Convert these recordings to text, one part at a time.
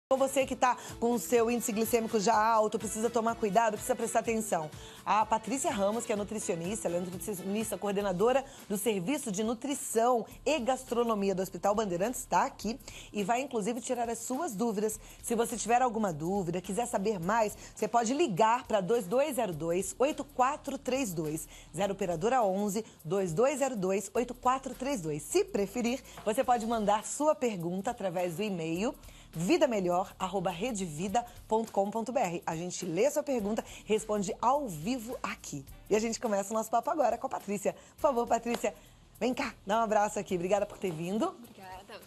Ou você que está com o seu índice glicêmico já alto, precisa tomar cuidado, precisa prestar atenção. A Patrícia Ramos, que é nutricionista, ela é nutricionista coordenadora do Serviço de Nutrição e Gastronomia do Hospital Bandeirantes, está aqui e vai inclusive tirar as suas dúvidas. Se você tiver alguma dúvida, quiser saber mais, você pode ligar para 2202-8432, 0 operadora 11 2202-8432. Se preferir, você pode mandar sua pergunta através do e-mail vidamelhor@redevida.com.br. A gente lê a sua pergunta, responde ao vivo aqui. E a gente começa o nosso papo agora com a Patrícia. Por favor, Patrícia, vem cá, dá um abraço aqui. Obrigada por ter vindo. Obrigada.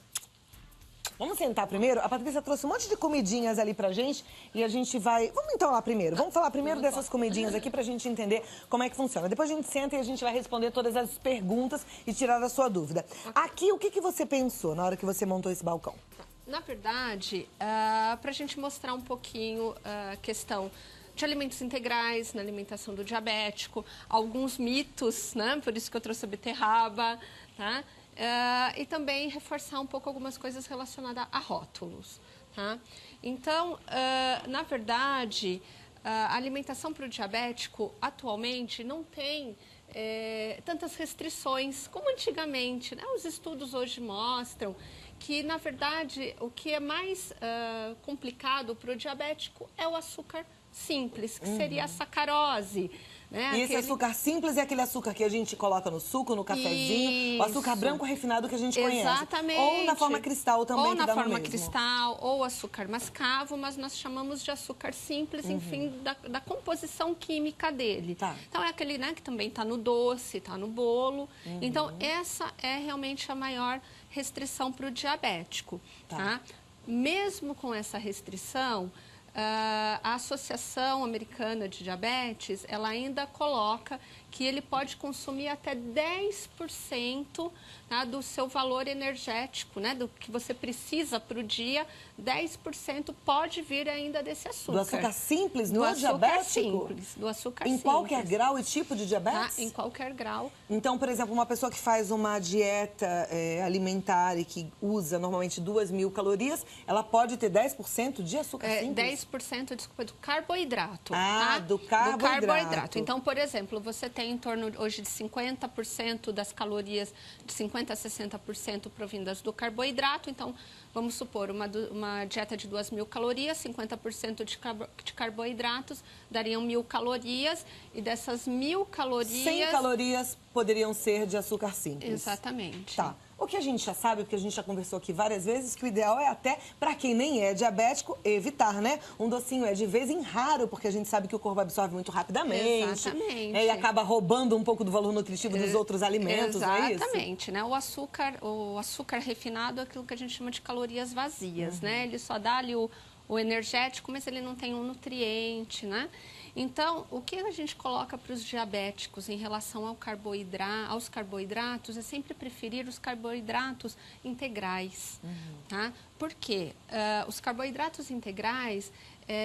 Vamos sentar primeiro? A Patrícia trouxe um monte de comidinhas ali pra gente e a gente vai... Vamos então lá primeiro. Vamos falar primeiro dessas comidinhas aqui pra gente entender como é que funciona. Depois a gente senta e a gente vai responder todas as perguntas e tirar a sua dúvida. Aqui, o que você pensou na hora que você montou esse balcão? Na verdade, para a gente mostrar um pouquinho a questão de alimentos integrais na alimentação do diabético, alguns mitos, né? Por isso que eu trouxe a beterraba, tá? E também reforçar um pouco algumas coisas relacionadas a rótulos, tá? Então, na verdade, a alimentação para o diabético atualmente não tem tantas restrições como antigamente, né? Os estudos hoje mostram que, na verdade, o que é mais complicado para o diabético é o açúcar simples, que seria a sacarose. Né? E esse açúcar simples é aquele açúcar que a gente coloca no suco, no cafezinho, o açúcar branco refinado que a gente conhece. Exatamente. Ou na forma cristal também, ou que na dá no forma mesmo. cristal, ou açúcar mascavo, mas nós chamamos de açúcar simples, enfim, da composição química dele. Tá. Então, é aquele, né, que também está no doce, está no bolo. Então, essa é realmente a maior restrição para o diabético. Tá? Mesmo com essa restrição, a Associação Americana de Diabetes, ela ainda coloca que ele pode consumir até 10%, tá, do seu valor energético, né, do que você precisa para o dia, 10% pode vir ainda desse açúcar. Do açúcar simples no do diabético? Simples, do açúcar em simples. Qualquer grau e tipo de diabetes? Tá, em qualquer grau. Então, por exemplo, uma pessoa que faz uma dieta alimentar e que usa normalmente 2.000 calorias, ela pode ter 10% de açúcar simples? 10%, desculpa, do carboidrato. Ah, tá? do carboidrato. Do carboidrato. Então, por exemplo, você tem em torno hoje de 50% das calorias, de 50% a 60% provindas do carboidrato. Então, vamos supor, uma dieta de 2.000 calorias, 50% de carboidratos dariam 1.000 calorias. E dessas 1.000 calorias... 100 calorias poderiam ser de açúcar simples. Exatamente. Tá. O que a gente já sabe, porque a gente já conversou aqui várias vezes, que o ideal é até, para quem nem é diabético, evitar, né? Um docinho é de vez em raro, porque a gente sabe que o corpo absorve muito rapidamente. Exatamente. E acaba roubando um pouco do valor nutritivo dos outros alimentos, não é isso? Exatamente, né? O açúcar refinado é aquilo que a gente chama de calorias vazias, né? Ele só dá ali o energético, mas ele não tem um nutriente, né? Então, o que a gente coloca para os diabéticos em relação aos carboidratos é sempre preferir os carboidratos integrais, tá? Por quê? Os carboidratos integrais,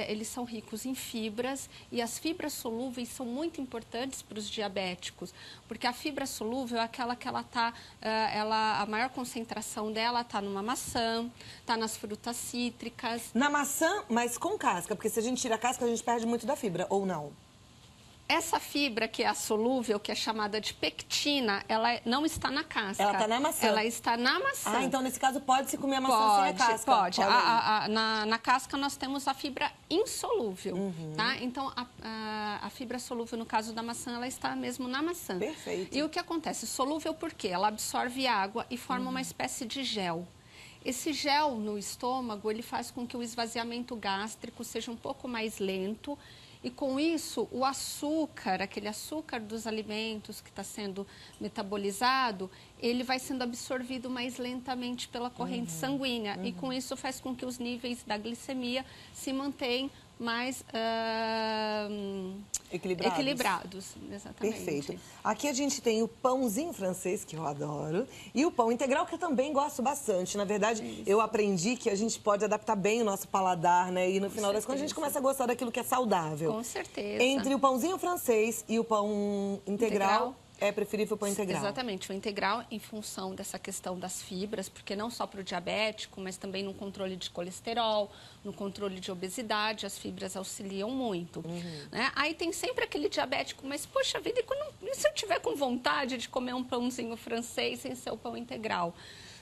eles são ricos em fibras e as fibras solúveis são muito importantes para os diabéticos, porque a fibra solúvel é aquela que a maior concentração dela está numa maçã, está nas frutas cítricas. Na maçã, mas com casca, porque se a gente tira a casca, a gente perde muito da fibra, ou não? Essa fibra que é a solúvel, que é chamada de pectina, ela não está na casca. Ela está na maçã. Ela está na maçã. Ah, então nesse caso pode-se comer a maçã sem a casca? Pode. Na casca nós temos a fibra insolúvel, tá? Então a fibra solúvel, no caso da maçã, ela está mesmo na maçã. Perfeito. E o que acontece? Solúvel por quê? Ela absorve água e forma uma espécie de gel. Esse gel no estômago, ele faz com que o esvaziamento gástrico seja um pouco mais lento. E com isso, o açúcar, aquele açúcar dos alimentos que está sendo metabolizado, ele vai sendo absorvido mais lentamente pela corrente sanguínea. E com isso faz com que os níveis da glicemia se mantenham mais equilibrados. Exatamente. Perfeito. Aqui a gente tem o pãozinho francês, que eu adoro, e o pão integral, que eu também gosto bastante. Na verdade, eu aprendi que a gente pode adaptar bem o nosso paladar, né? E no final das contas a gente começa a gostar daquilo que é saudável. Com certeza. Entre o pãozinho francês e o pão integral, é preferível para o integral. Exatamente, o integral em função dessa questão das fibras, porque não só para o diabético, mas também no controle de colesterol, no controle de obesidade, as fibras auxiliam muito. Né? Aí tem sempre aquele diabético, mas poxa vida, e se eu tiver com vontade de comer um pãozinho francês sem ser o pão integral?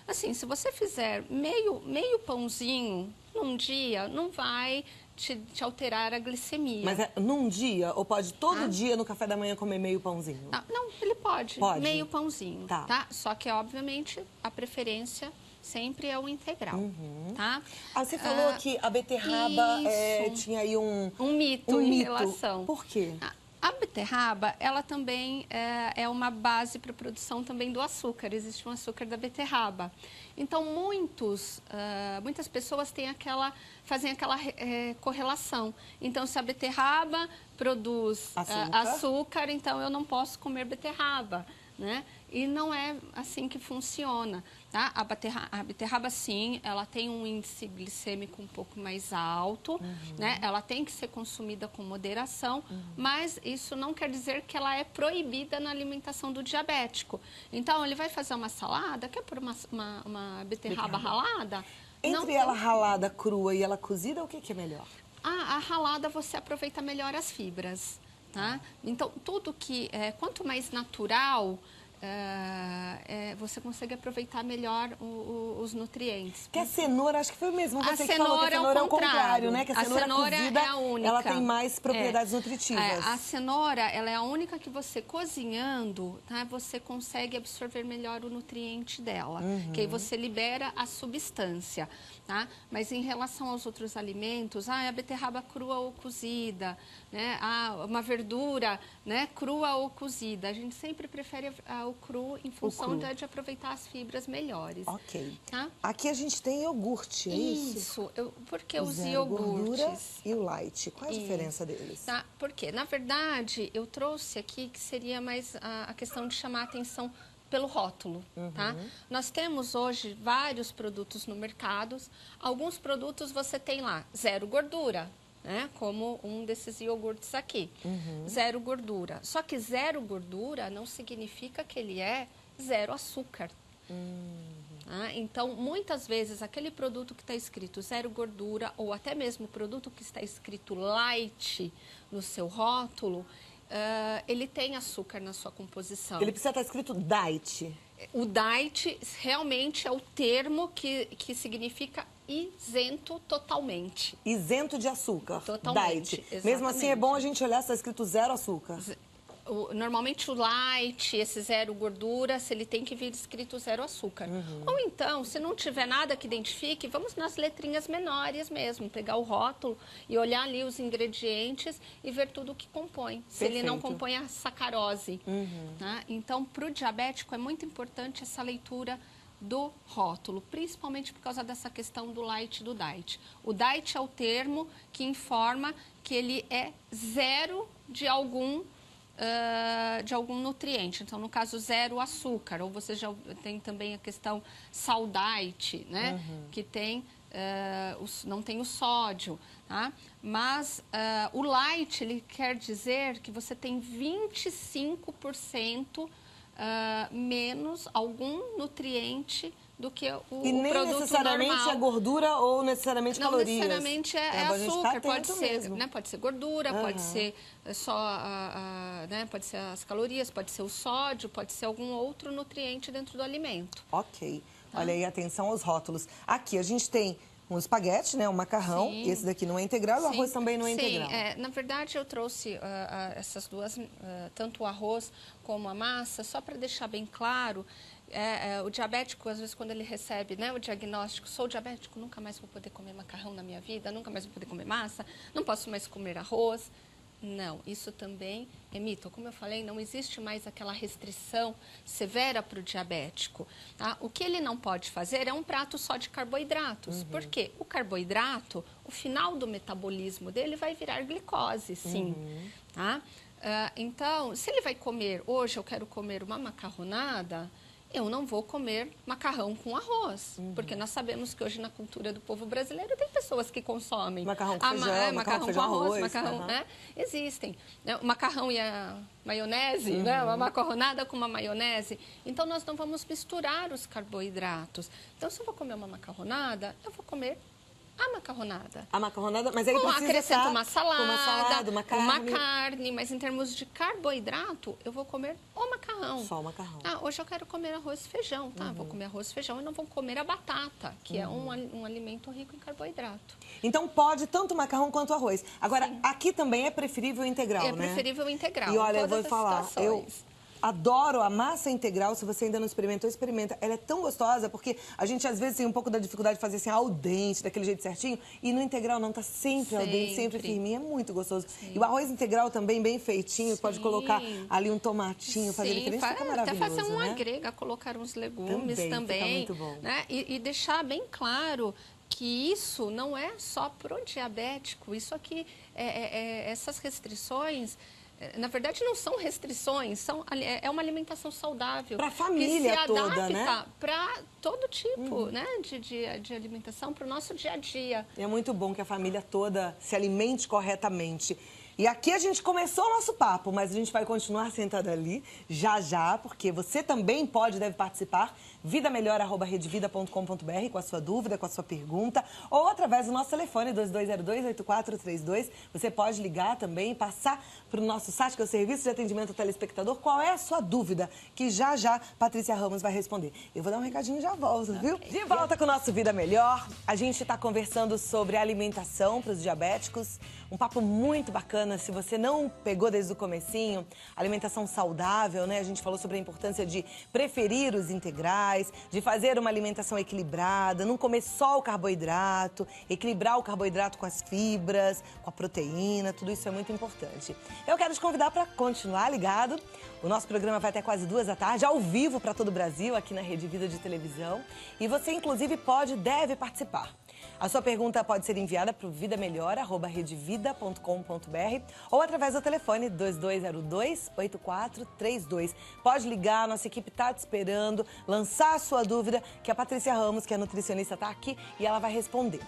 Assim, se você fizer meio pãozinho num dia, não vai te alterar a glicemia. Mas é num dia? Ou pode todo dia no café da manhã comer meio pãozinho? Não, ele pode. Meio pãozinho, tá? Só que, obviamente, a preferência sempre é o integral, tá? Você falou que a beterraba tinha aí um mito em relação. Por quê? A beterraba, ela também é uma base para a produção também do açúcar. Existe um açúcar da beterraba. Então, muitas pessoas fazem aquela correlação. Então, se a beterraba produz açúcar, então eu não posso comer beterraba, né? E não é assim que funciona, tá? A beterraba, sim, ela tem um índice glicêmico um pouco mais alto, né? Ela tem que ser consumida com moderação, mas isso não quer dizer que ela é proibida na alimentação do diabético. Então, ele vai fazer uma salada, quer pôr uma beterraba ralada? Entre ela ralada, crua e ela cozida, o que é melhor? A ralada você aproveita melhor as fibras, tá? Então, tudo que quanto mais natural, você consegue aproveitar melhor os nutrientes. Que a cenoura, acho que foi mesmo você que falou que a cenoura é o contrário, né? Que a cenoura cozida, é a única. Ela tem mais propriedades nutritivas. A cenoura, ela é a única que você cozinhando, tá? Você consegue absorver melhor o nutriente dela, que aí você libera a substância, tá? Mas em relação aos outros alimentos, a beterraba crua ou cozida, né? Uma verdura, né? Crua ou cozida, a gente sempre prefere o cru em função de aproveitar as fibras melhores. Ok. Tá? Aqui a gente tem iogurte, é isso? Isso. Porque os gordura e o light. Qual a diferença deles? Tá? Porque, na verdade, eu trouxe aqui que seria mais a questão de chamar a atenção pelo rótulo, tá? Nós temos hoje vários produtos no mercado. Alguns produtos você tem lá, 0 gordura. Né? Como um desses iogurtes aqui. 0 gordura. Só que 0 gordura não significa que ele é 0 açúcar. Tá? Então, muitas vezes, aquele produto que está escrito 0 gordura, ou até mesmo o produto que está escrito light no seu rótulo, ele tem açúcar na sua composição. Ele precisa estar escrito diet. O diet realmente é o termo que significa isento totalmente. Isento de açúcar. Totalmente. Diet. Mesmo assim, é bom a gente olhar se está escrito 0 açúcar. Normalmente o light, esse 0 gordura, se ele tem que vir escrito 0 açúcar. Ou então, se não tiver nada que identifique, vamos nas letrinhas menores mesmo, pegar o rótulo e olhar ali os ingredientes e ver tudo o que compõe. Se ele não compõe a sacarose. Tá? Então, para o diabético é muito importante essa leitura do rótulo, principalmente por causa dessa questão do light e do diet. O diet é o termo que informa que ele é 0 de algum nutriente. Então, no caso, 0 açúcar. Ou você já tem também a questão saudite, né? Que tem, não tem o sódio. Tá? Mas o light, ele quer dizer que você tem 25% menos algum nutriente do que o produto normal. E nem necessariamente é gordura ou necessariamente calorias. Não necessariamente é açúcar, pode ser gordura, pode ser só, né, pode ser as calorias, pode ser o sódio, pode ser algum outro nutriente dentro do alimento. Ok. Tá? Olha aí, atenção aos rótulos. Aqui a gente tem um espaguete, né, um macarrão, esse daqui não é integral e o arroz também não é integral. Na verdade eu trouxe essas duas, tanto o arroz como a massa, só para deixar bem claro. O diabético, às vezes, quando ele recebe, né, o diagnóstico, sou diabético, nunca mais vou poder comer macarrão na minha vida, nunca mais vou poder comer massa, não posso mais comer arroz. Não, isso também é mito. Como eu falei, não existe mais aquela restrição severa para o diabético. Tá? O que ele não pode fazer é um prato só de carboidratos. Por quê? O carboidrato, o final do metabolismo dele vai virar glicose, sim. Tá? Então, se ele vai comer, hoje eu quero comer uma macarronada, eu não vou comer macarrão com arroz. Porque nós sabemos que hoje na cultura do povo brasileiro tem pessoas que consomem macarrão com feijão, macarrão com arroz, macarrão, né? Existem. O macarrão e a maionese, né? Uma macarronada com uma maionese. Então, nós não vamos misturar os carboidratos. Então, se eu vou comer uma macarronada, eu vou comer a macarronada. A macarronada, mas aí precisa acrescento uma salada, uma carne. Mas em termos de carboidrato, eu vou comer o macarrão. Só o macarrão. Hoje eu quero comer arroz e feijão, tá? Vou comer arroz e feijão e não vou comer a batata, que é um alimento rico em carboidrato. Então pode tanto macarrão quanto arroz. Agora, aqui também é preferível integral, né? É preferível integral. E olha, eu vou falar, eu adoro a massa integral. Se você ainda não experimentou, experimenta. Ela é tão gostosa, porque a gente às vezes tem um pouco da dificuldade de fazer assim ao dente, daquele jeito certinho. E no integral não, tá sempre ao dente, sempre firminho. É muito gostoso. Sim. E o arroz integral também, bem feitinho. Sim. Pode colocar ali um tomatinho, fazer diferença, fica maravilhoso, até fazer uma grega, colocar uns legumes também. Fica muito bom. Né? E deixar bem claro que isso não é só pro diabético. Isso aqui, essas restrições... Na verdade, não são restrições, é uma alimentação saudável. Para a família toda, né? Para todo tipo né, de alimentação, para o nosso dia a dia. É muito bom que a família toda se alimente corretamente. E aqui a gente começou o nosso papo, mas a gente vai continuar sentada ali, já, porque você também deve participar, vidamelhor@redevida.com.br com a sua dúvida, com a sua pergunta, ou através do nosso telefone, 2202-8432. Você pode ligar também e passar para o nosso site, que é o Serviço de Atendimento ao Telespectador, qual é a sua dúvida, que já Patrícia Ramos vai responder. Eu vou dar um recadinho e já volto, viu? De volta com o nosso Vida Melhor. A gente está conversando sobre alimentação para os diabéticos, um papo muito bacana. Se você não pegou desde o comecinho, alimentação saudável, né? A gente falou sobre a importância de preferir os integrais, de fazer uma alimentação equilibrada, não comer só o carboidrato, equilibrar o carboidrato com as fibras, com a proteína, tudo isso é muito importante. Eu quero te convidar para continuar ligado. O nosso programa vai até quase 2 da tarde, ao vivo para todo o Brasil, aqui na Rede Vida de televisão. E você, inclusive, deve participar. A sua pergunta pode ser enviada para o vidamelhor@redevida.com.br ou através do telefone 2202-8432. Pode ligar, nossa equipe está te esperando, lançar a sua dúvida, que a Patrícia Ramos, que é nutricionista, está aqui e ela vai responder.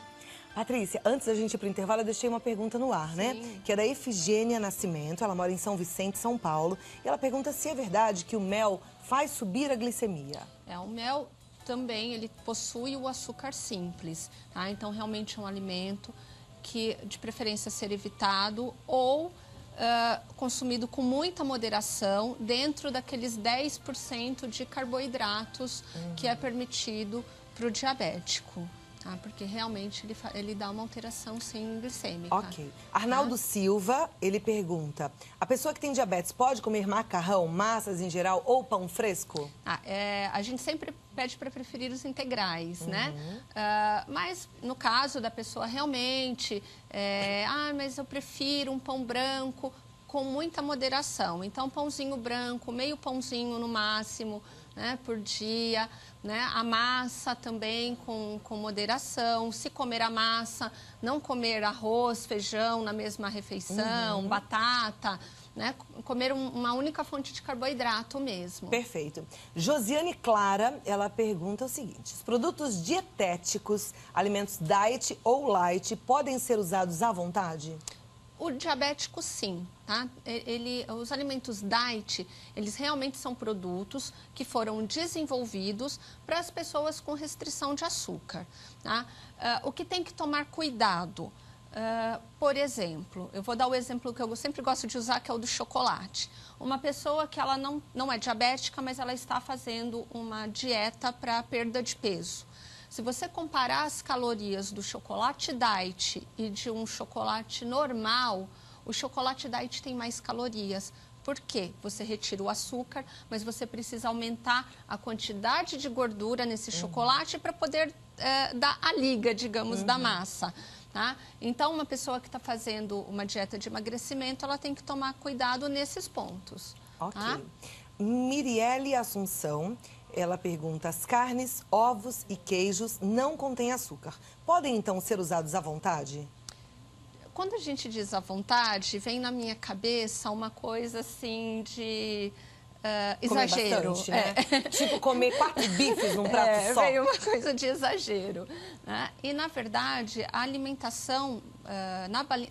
Patrícia, antes da gente ir para o intervalo, eu deixei uma pergunta no ar, né? Que é da Efigênia Nascimento, ela mora em São Vicente, São Paulo. E ela pergunta se é verdade que o mel faz subir a glicemia. O mel também ele possui o açúcar simples, tá? Então realmente é um alimento que de preferência ser evitado ou consumido com muita moderação dentro daqueles 10% de carboidratos que é permitido para o diabético. Porque realmente ele dá uma alteração sim glicêmica. Ok. Arnaldo Silva, ele pergunta, a pessoa que tem diabetes pode comer macarrão, massas em geral ou pão fresco? A gente sempre pede para preferir os integrais, né? Mas no caso da pessoa realmente, mas eu prefiro um pão branco com muita moderação. Então, pãozinho branco, meio pãozinho no máximo, né, por dia, né? A massa também com moderação. Se comer a massa, não comer arroz, feijão na mesma refeição, batata, né? Comer uma única fonte de carboidrato mesmo. Perfeito. Josiane Clara, ela pergunta o seguinte: os produtos dietéticos, alimentos diet ou light, podem ser usados à vontade? O diabético, sim, tá? Os alimentos diet, eles realmente são produtos que foram desenvolvidos para as pessoas com restrição de açúcar, tá? O que tem que tomar cuidado, por exemplo, eu vou dar o exemplo que eu sempre gosto de usar, que é o do chocolate. Uma pessoa que ela não é diabética, mas ela está fazendo uma dieta para perda de peso. Se você comparar as calorias do chocolate diet e de um chocolate normal, o chocolate diet tem mais calorias. Por quê? Você retira o açúcar, mas você precisa aumentar a quantidade de gordura nesse chocolate para poder dar a liga, digamos, da massa. Tá? Então, uma pessoa que está fazendo uma dieta de emagrecimento, ela tem que tomar cuidado nesses pontos. Ok. Tá? Mirielle Assunção, ela pergunta, as carnes, ovos e queijos não contêm açúcar. Podem, então, ser usados à vontade? Quando a gente diz à vontade, vem na minha cabeça uma coisa assim de exagero. Bastante, né? Tipo, comer 4 bifes num prato só. Veio uma coisa de exagero. Né? E, na verdade, a alimentação,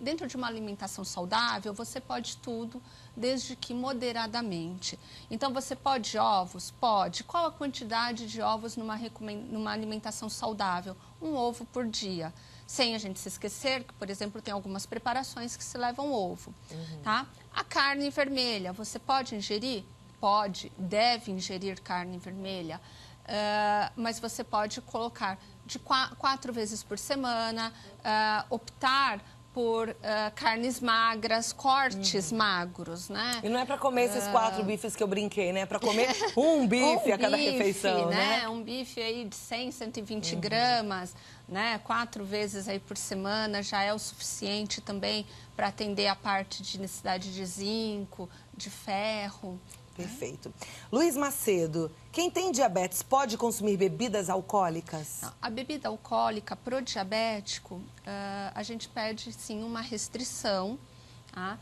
dentro de uma alimentação saudável, você pode tudo, desde que moderadamente. Então, você pode ovos? Pode. Qual a quantidade de ovos numa alimentação saudável? 1 ovo por dia. Sem a gente se esquecer que, por exemplo, tem algumas preparações que se levam ovo. Tá? A carne vermelha, você pode ingerir? Pode, deve ingerir carne vermelha, mas você pode colocar de 4 vezes por semana, optar por carnes magras, cortes magros, né? E não é para comer esses 4 bifes que eu brinquei, né? É para comer um bife a cada refeição, né? Um bife aí de 100, 120 gramas, né? 4 vezes aí por semana já é o suficiente também para atender a parte de necessidade de zinco, de ferro. Perfeito. Luiz Macedo, quem tem diabetes pode consumir bebidas alcoólicas? Não, a bebida alcoólica pro diabético, a gente pede sim uma restrição, tá?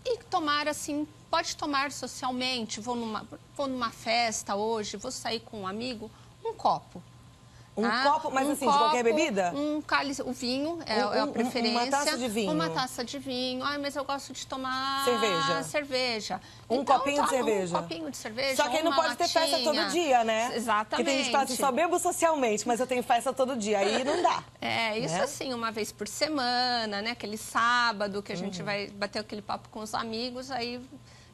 E tomar assim, pode tomar socialmente, vou numa festa hoje, vou sair com um amigo, um copo. Um copo, mas assim, de qualquer bebida? Um cálice, o vinho é a preferência. Uma taça de vinho? Uma taça de vinho. Ai, mas eu gosto de tomar... cerveja. Um copinho de cerveja? Um copinho de cerveja, só que aí não pode ter festa todo dia, né? Exatamente. Porque tem gente que fala assim, só bebo socialmente, mas eu tenho festa todo dia. Aí não dá. Isso assim, uma vez por semana, né? Aquele sábado que a gente vai bater aquele papo com os amigos, aí...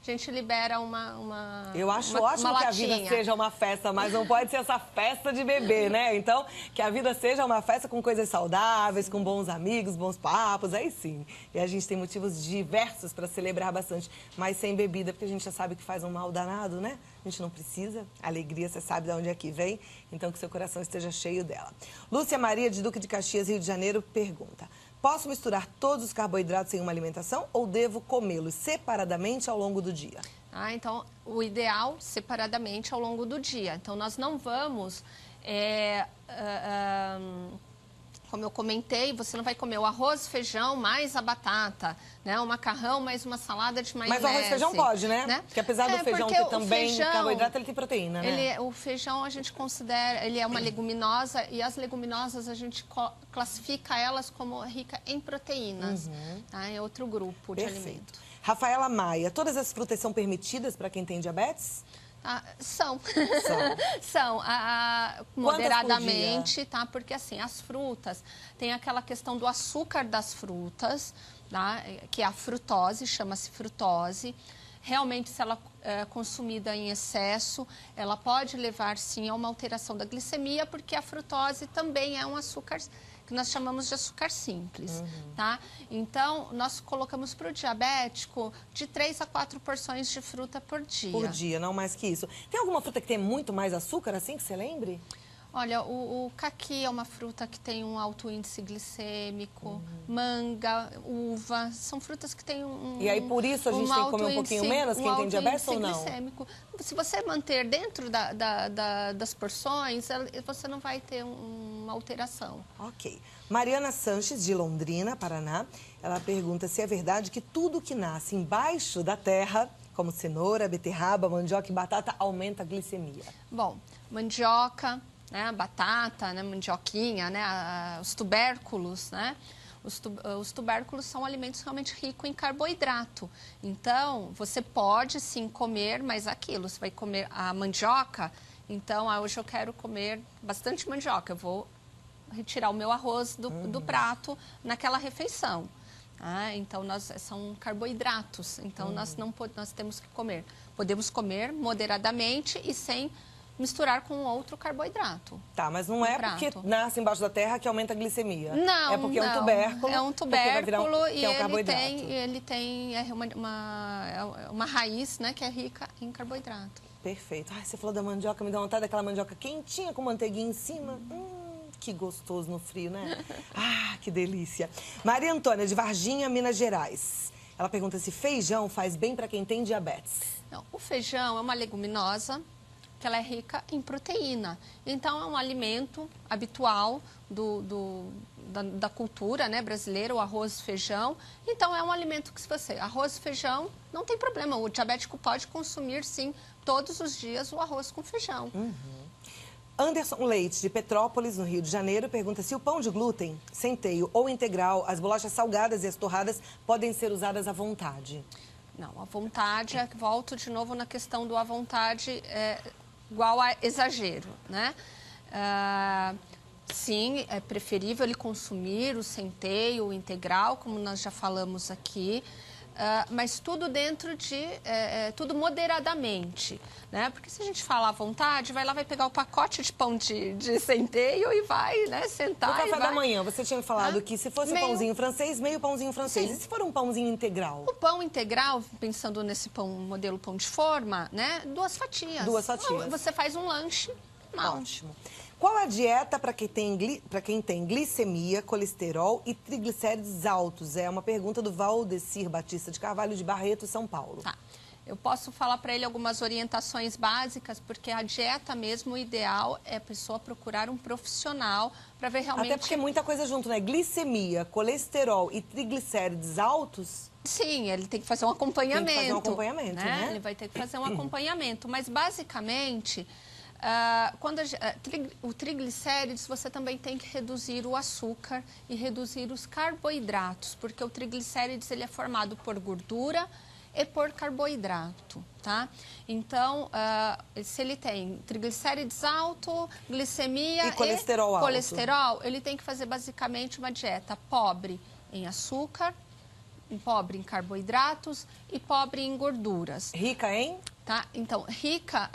A gente libera uma Eu acho ótimo que a vida seja uma festa, mas não pode ser essa festa de bebê, né? Então, que a vida seja uma festa com coisas saudáveis, com bons amigos, bons papos, aí sim. E a gente tem motivos diversos para celebrar bastante, mas sem bebida, porque a gente já sabe que faz um mal danado, né? A gente não precisa. A alegria, você sabe de onde é que vem, então que seu coração esteja cheio dela. Lúcia Maria, de Duque de Caxias, Rio de Janeiro, pergunta: posso misturar todos os carboidratos em uma alimentação ou devo comê-los separadamente ao longo do dia? Então, o ideal, separadamente ao longo do dia. Então, nós não vamos... como eu comentei, você não vai comer o arroz, feijão, mais a batata, né? O macarrão, mais uma salada de maionese. Mas o arroz e feijão pode, né? Porque apesar do feijão ter também carboidrato, ele tem proteína, né? O feijão a gente considera, ele é uma leguminosa e as leguminosas a gente classifica elas como rica em proteínas. Tá? É outro grupo de alimento. Rafaela Maia, todas as frutas são permitidas para quem tem diabetes? São. Moderadamente, tá? Porque assim, as frutas, tem aquela questão do açúcar das frutas, tá? Que é a frutose, chama-se frutose. Realmente, se ela é consumida em excesso, ela pode levar, sim, a uma alteração da glicemia, porque a frutose também é um açúcar que nós chamamos de açúcar simples, tá? Então, nós colocamos para o diabético de 3 a 4 porções de fruta por dia. Por dia, não mais que isso. Tem alguma fruta que tem muito mais açúcar, assim, que você lembre? Olha, o caqui é uma fruta que tem um alto índice glicêmico, manga, uva, são frutas que têm E aí, por isso, a gente tem que comer um pouquinho menos, quem tem diabetes ou não? Glicêmico. Se você manter dentro das porções, você não vai ter uma alteração. Ok. Mariana Sanches, de Londrina, Paraná, ela pergunta se é verdade que tudo que nasce embaixo da terra, como cenoura, beterraba, mandioca e batata, aumenta a glicemia. Bom, mandioca... né, batata, né, mandioquinha, né, os tubérculos, né? Os tubérculos são alimentos realmente ricos em carboidrato. Então, você pode sim comer, mas aquilo, você vai comer a mandioca, então hoje eu quero comer bastante mandioca, eu vou retirar o meu arroz do prato naquela refeição. Então, são carboidratos, então nós temos que comer. Podemos comer moderadamente e sem misturar com outro carboidrato. Tá, mas não é porque nasce embaixo da terra que aumenta a glicemia. Não, é porque é um tubérculo. É um tubérculo e ele tem uma raiz, né, que é rica em carboidrato. Perfeito. Ai, você falou da mandioca, me dá vontade daquela mandioca quentinha com manteiguinha em cima. Que gostoso no frio, né? Que delícia. Maria Antônia, de Varginha, Minas Gerais. Ela pergunta se feijão faz bem para quem tem diabetes. Não, o feijão é uma leguminosa Porque ela é rica em proteína. Então, é um alimento habitual da cultura, né, brasileira, o arroz e feijão. Então, é um alimento que, se você... Arroz e feijão, não tem problema. O diabético pode consumir, sim, todos os dias o arroz com feijão. Anderson Leite, de Petrópolis, no Rio de Janeiro, pergunta se o pão de glúten, centeio ou integral, as bolachas salgadas e as torradas podem ser usadas à vontade. Não, à vontade, volto de novo na questão do à vontade igual a exagero, né? Sim, é preferível ele consumir o centeio, o integral, como nós já falamos aqui, mas tudo dentro de... tudo moderadamente, né? Porque se a gente falar à vontade, vai lá, vai pegar o pacote de pão de centeio e vai, né, sentar no café e da manhã, você tinha falado que se fosse um pãozinho francês, meio pãozinho francês. Sim. E se for um pãozinho integral? O pão integral, pensando nesse pão, modelo pão de forma, né, 2 fatias. 2 fatias. Você faz um lanche, não. Ótimo. Qual a dieta para quem tem glicemia, colesterol e triglicérides altos? É uma pergunta do Valdecir Batista de Carvalho, de Barreto, São Paulo. Tá. Eu posso falar para ele algumas orientações básicas, porque a dieta mesmo, o ideal é a pessoa procurar um profissional para ver realmente... Até porque é muita coisa junto, né? Glicemia, colesterol e triglicérides altos... Sim, ele tem que fazer um acompanhamento. Tem que fazer um acompanhamento, né? Ele vai ter que fazer um acompanhamento, mas basicamente... o triglicérides, você também tem que reduzir o açúcar e reduzir os carboidratos, porque o triglicérides ele é formado por gordura e por carboidrato, tá? Então, se ele tem triglicérides alto, glicemia e colesterol alto, ele tem que fazer basicamente uma dieta pobre em açúcar, pobre em carboidratos e pobre em gorduras. Rica em? Tá? Então, rica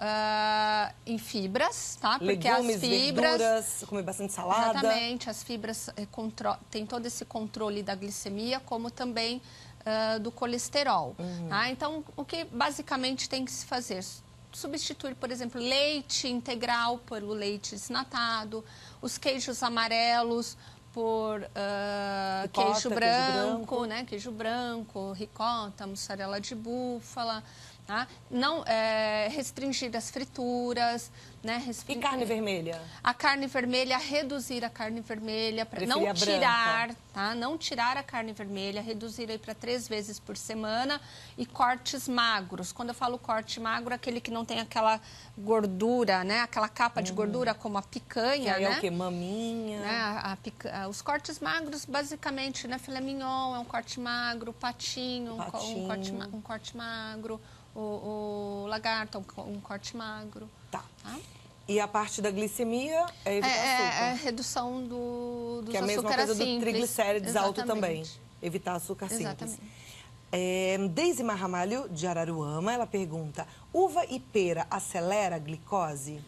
em fibras, tá? Porque legumes, as fibras, verduras, comer bastante salada. Exatamente, as fibras tem todo esse controle da glicemia, como também do colesterol. Tá? Então, o que basicamente tem que se fazer? Substituir, por exemplo, leite integral pelo leite desnatado, os queijos amarelos por queijo branco, né? Queijo branco, ricota, mussarela de búfala. Tá? Não restringir as frituras, né? E carne vermelha? A carne vermelha, reduzir a carne vermelha, para não tirar, tá? Não tirar a carne vermelha, reduzir aí para 3 vezes por semana e cortes magros. Quando eu falo corte magro, aquele que não tem aquela gordura, né? Aquela capa de gordura como a picanha, que né? É o quê? Maminha? Né? Os cortes magros, basicamente, né? Filé mignon é um corte magro, patinho. Um corte magro. O lagarto, um corte magro. Tá. E a parte da glicemia é evitar açúcar? É a redução dos açúcares simples. Que é a mesma coisa do triglicérides alto também. Evitar açúcar simples. Exatamente. Deise Marramalho, de Araruama, ela pergunta, uva e pera acelera a glicose?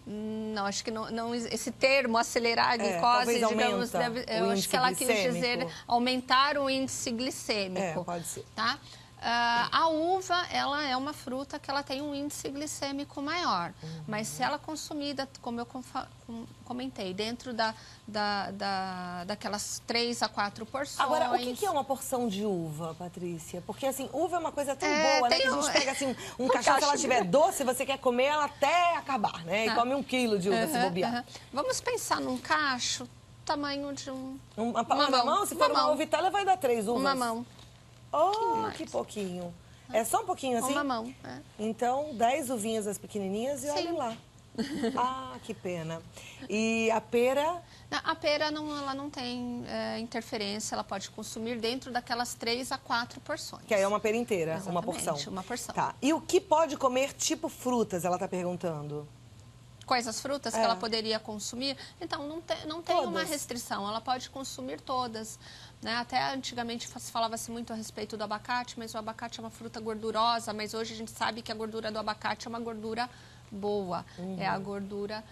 Não, acho que não esse termo, acelerar a glicose, digamos, eu acho que ela quis dizer aumentar o índice glicêmico. Pode ser. Tá? A uva, ela é uma fruta que ela tem um índice glicêmico maior, mas se ela é consumida, como eu comentei, dentro daquelas 3 a 4 porções... Agora, o que é uma porção de uva, Patrícia? Porque, assim, uva é uma coisa tão boa, né? Que a gente pega, assim, um cacho, se ela estiver doce, você quer comer ela até acabar, né? E come 1 quilo de uva, se bobear. Vamos pensar num cacho, tamanho de uma mão? Se for uma uvitela, vai dar 3 uvas. Uma mão. Que pouquinho. É só um pouquinho assim? Uma mão, Então, 10 uvinhas as pequenininhas e olha lá. Que pena. E a pera? A pera, ela não tem interferência, ela pode consumir dentro daquelas 3 a 4 porções. Que aí é uma pera inteira, Exatamente, uma porção. Uma porção. Tá. E o que pode comer tipo frutas, ela está perguntando? Quais as frutas que ela poderia consumir? Então, não tem uma restrição, ela pode consumir todas. Né? Até antigamente falava-se muito a respeito do abacate, mas o abacate é uma fruta gordurosa, mas hoje a gente sabe que a gordura do abacate é uma gordura boa, é a gordura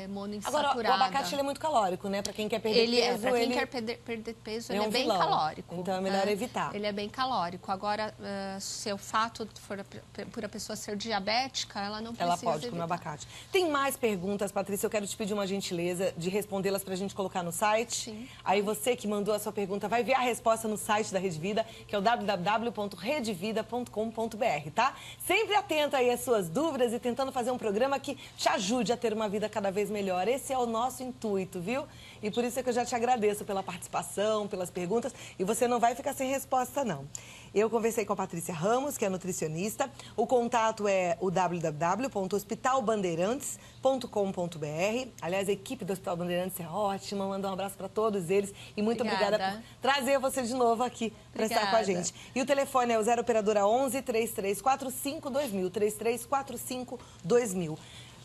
monoinsaturada. Agora, o abacate ele é muito calórico, né? Pra quem quer perder peso, pra quem quer perder peso, ele é bem vilão. calórico. Então é melhor evitar. Ele é bem calórico. Agora, se o fato for por a pessoa ser diabética, ela não precisa Ela pode comer abacate. Tem mais perguntas, Patrícia? Eu quero te pedir uma gentileza de respondê-las pra gente colocar no site. Sim. Aí você que mandou a sua pergunta vai ver a resposta no site da Rede Vida, que é o www.redevida.com.br, tá? Sempre atenta aí às suas dúvidas e tentando fazer um programa que te ajude a ter uma vida cada vez melhor. Esse é o nosso intuito, viu? E por isso é que eu já te agradeço pela participação, pelas perguntas. E você não vai ficar sem resposta, não. Eu conversei com a Patrícia Ramos, que é nutricionista. O contato é o www.hospitalbandeirantes.com.br. Aliás, a equipe do Hospital Bandeirantes é ótima. Manda um abraço para todos eles. E muito obrigada por trazer você de novo aqui para estar com a gente. E o telefone é o 0 Operadora 11 3345 2000. 3345 2000.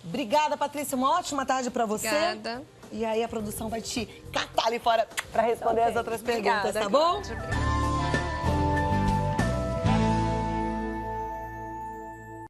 Obrigada, Patrícia. Uma ótima tarde para você. Obrigada. E aí a produção vai te catar ali fora para responder as outras perguntas, tá bom?